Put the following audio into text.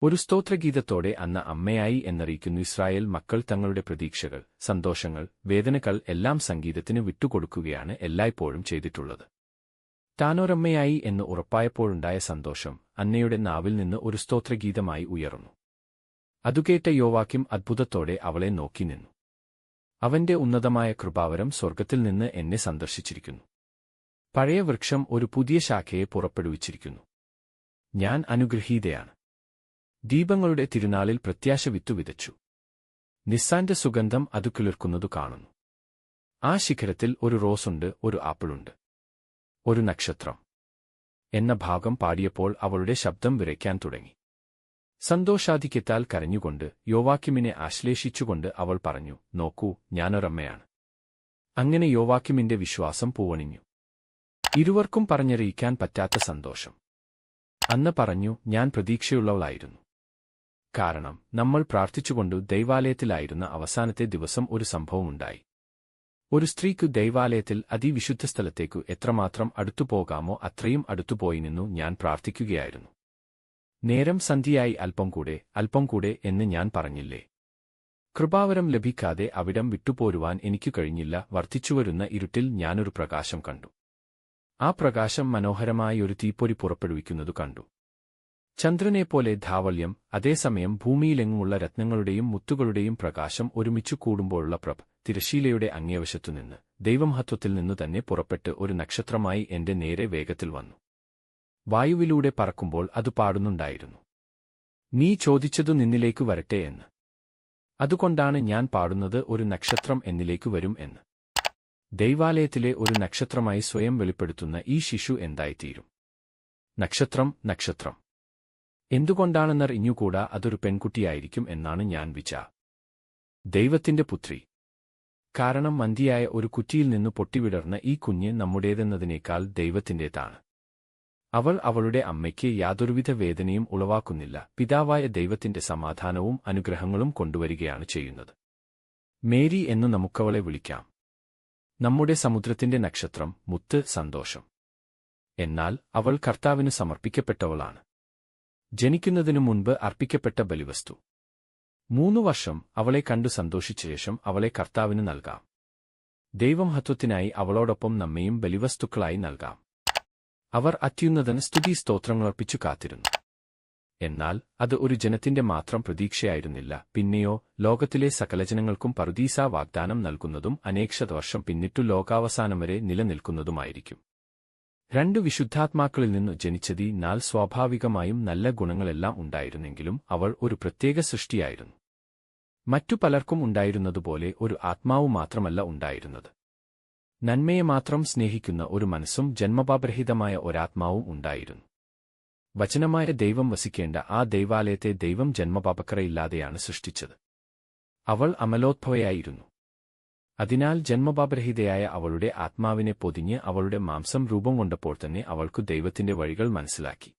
ഒരു സ്തോത്രഗീതത്തോടെ അന്ന് അമ്മയായി എന്നറിയിക്കുന്നു ഇസ്രായേൽ മക്കൾ തങ്ങളുടെ പ്രതീക്ഷകൾ, സന്തോഷങ്ങൾ, വേദനകൾ എല്ലാം സംഗീതത്തിന് വിട്ടുകൊടുക്കുകയാണ് എല്ലായ്പ്പോഴും ചെയ്തിട്ടുള്ളത്. താനൊരമ്മയായി എന്ന് ഉറപ്പായപ്പോഴുണ്ടായ സന്തോഷം അന്നയുടെ നാവിൽ നിന്ന് ഒരു സ്തോത്രഗീതമായി ഉയർന്നു. അതുകേട്ട യോവാക്യം അത്ഭുതത്തോടെ അവളെ നോക്കി നിന്നു. അവന്റെ ഉന്നതമായ കൃപാവരം സ്വർഗ്ഗത്തിൽ നിന്ന് എന്നെ സന്ദർശിച്ചിരിക്കുന്നു. പഴയ വൃക്ഷം ഒരു പുതിയ ശാഖയെ പുറപ്പെടുവിച്ചിരിക്കുന്നു. ഞാൻ അനുഗ്രഹീതയാണ്. ദീപങ്ങളുടെ തിരുനാളിൽ പ്രത്യാശ വിത്തു വിതച്ചു. നിസ്സാന്റെ സുഗന്ധം അത് കിളിർക്കുന്നതു കാണുന്നു. ആ ശിഖരത്തിൽ ഒരു റോസുണ്ട്, ഒരു ആപ്പിളുണ്ട്, ഒരു നക്ഷത്രം എന്ന ഭാഗം പാടിയപ്പോൾ അവളുടെ ശബ്ദം വിറയ്ക്കാൻ തുടങ്ങി. സന്തോഷാധിക്യത്താൽ കരഞ്ഞുകൊണ്ട് യോവാക്യമിനെ ആശ്ലേഷിച്ചുകൊണ്ട് അവൾ പറഞ്ഞു, നോക്കൂ, ഞാനൊരമ്മയാണ്. അങ്ങനെ യോവാക്യമിന്റെ വിശ്വാസം പൂവണിഞ്ഞു. ഇരുവർക്കും പറഞ്ഞറിയിക്കാൻ പറ്റാത്ത സന്തോഷം. അന്ന് പറഞ്ഞു, ഞാൻ പ്രതീക്ഷയുള്ളവളായിരുന്നു. കാരണം നമ്മൾ പ്രാർത്ഥിച്ചുകൊണ്ടു ദൈവാലയത്തിലായിരുന്ന അവസാനത്തെ ദിവസം ഒരു സംഭവമുണ്ടായി. ഒരു സ്ത്രീക്കു ദൈവാലയത്തിൽ അതിവിശുദ്ധ സ്ഥലത്തേക്കു എത്രമാത്രം അടുത്തുപോകാമോ അത്രയും അടുത്തുപോയി നിന്നു ഞാൻ പ്രാർത്ഥിക്കുകയായിരുന്നു. നേരം സന്ധ്യയായി, അല്പം കൂടെ എന്ന് ഞാൻ പറഞ്ഞില്ലേ? കൃപാവരം ലഭിക്കാതെ അവിടം വിട്ടുപോരുവാൻ എനിക്കു കഴിഞ്ഞില്ല. വർദ്ധിച്ചുവരുന്ന ഇരുട്ടിൽ ഞാനൊരു പ്രകാശം കണ്ടു. ആ പ്രകാശം മനോഹരമായൊരു തീപ്പൊരി പുറപ്പെടുവിക്കുന്നതു കണ്ടു. ചന്ദ്രനെപ്പോലെ ധാവല്യം. അതേസമയം ഭൂമിയിലെങ്ങുമുള്ള രത്നങ്ങളുടെയും മുത്തുകളുടെയും പ്രകാശം ഒരുമിച്ചു കൂടുമ്പോഴുള്ള പ്രഭ തിരശീലയുടെ അങ്ങേവശത്തുനിന്ന് ദൈവമഹത്വത്തിൽ നിന്നു തന്നെ പുറപ്പെട്ട് ഒരു നക്ഷത്രമായി എന്റെ നേരെ വേഗത്തിൽ വന്നു. വായുവിലൂടെ പറക്കുമ്പോൾ അത് പാടുന്നുണ്ടായിരുന്നു, നീ ചോദിച്ചതു നിന്നിലേക്കു വരട്ടെ എന്ന്. അതുകൊണ്ടാണ് ഞാൻ പാടുന്നത്, ഒരു നക്ഷത്രം എന്നിലേക്കു വരും എന്ന്. ദൈവാലയത്തിലെ ഒരു നക്ഷത്രമായി സ്വയം വെളിപ്പെടുത്തുന്ന ഈ ശിശു എന്തായിത്തീരും? നക്ഷത്രം. എന്തുകൊണ്ടാണെന്നറിഞ്ഞുകൂടാ. അതൊരു പെൺകുട്ടിയായിരിക്കും എന്നാണ് ഞാൻ ദൈവത്തിന്റെ പുത്രി. കാരണം മന്തിയായ ഒരു കുറ്റിയിൽ നിന്നു പൊട്ടിവിടർന്ന ഈ കുഞ്ഞ് നമ്മുടേതെന്നതിനേക്കാൾ ദൈവത്തിന്റേതാണ്. അവൾ അവളുടെ അമ്മയ്ക്ക് യാതൊരുവിധ വേദനയും ഉളവാക്കുന്നില്ല. പിതാവായ ദൈവത്തിന്റെ സമാധാനവും അനുഗ്രഹങ്ങളും കൊണ്ടുവരികയാണ് ചെയ്യുന്നത്. മേരി എന്നു നമുക്കവളെ വിളിക്കാം. നമ്മുടെ സമുദ്രത്തിന്റെ നക്ഷത്രം, മുത്ത്, സന്തോഷം. എന്നാൽ അവൾ കർത്താവിന് സമർപ്പിക്കപ്പെട്ടവളാണ്. ജനിക്കുന്നതിനു മുൻപ് അർപ്പിക്കപ്പെട്ട ബലിവസ്തു. 3 വർഷം അവളെ കണ്ടു സന്തോഷിച്ച ശേഷം അവളെ കർത്താവിന് നൽകാം. ദൈവമഹത്വത്തിനായി അവളോടൊപ്പം നമ്മയും ബലിവസ്തുക്കളായി നൽകാം. അവർ അത്യുന്നതന് സ്തുതി സ്തോത്രങ്ങളർപ്പിച്ചു കാത്തിരുന്നു. എന്നാൽ അത് ഒരു ജനത്തിന്റെ മാത്രം പ്രതീക്ഷയായിരുന്നില്ല. പിന്നെയോ ലോകത്തിലെ സകലജനങ്ങൾക്കും പറുദീസ വാഗ്ദാനം നൽകുന്നതും അനേക്ഷത വർഷം പിന്നിട്ടു ലോകാവസാനം വരെ നിലനിൽക്കുന്നതുമായിരിക്കും. 2 വിശുദ്ധാത്മാക്കളിൽ നിന്നു ജനിച്ചതിനാൽ സ്വാഭാവികമായും നല്ല ഗുണങ്ങളെല്ലാം ഉണ്ടായിരുന്നെങ്കിലും അവൾ ഒരു പ്രത്യേക സൃഷ്ടിയായിരുന്നു. മറ്റു പലർക്കും ഉണ്ടായിരുന്നതുപോലെ ഒരു ആത്മാവു മാത്രമല്ല ഉണ്ടായിരുന്നത്. നന്മയെ മാത്രം സ്നേഹിക്കുന്ന ഒരു മനസ്സും ജന്മപാപരഹിതമായ ഒരാത്മാവും ഉണ്ടായിരുന്നു. വചനമായ ദൈവം വസിക്കേണ്ട ആ ദൈവാലയത്തെ ദൈവം ജന്മപാപക്കറയില്ലാതെയാണ് സൃഷ്ടിച്ചത്. അവൾ അമലോദ്ഭവയായിരുന്നു. അതിനാൽ ജന്മപാപരഹിതയായ അവളുടെ ആത്മാവിനെ പൊതിഞ്ഞ് അവളുടെ മാംസം രൂപം കൊണ്ടപ്പോൾ തന്നെ അവൾക്കു ദൈവത്തിന്റെ വഴികൾ മനസ്സിലാക്കി.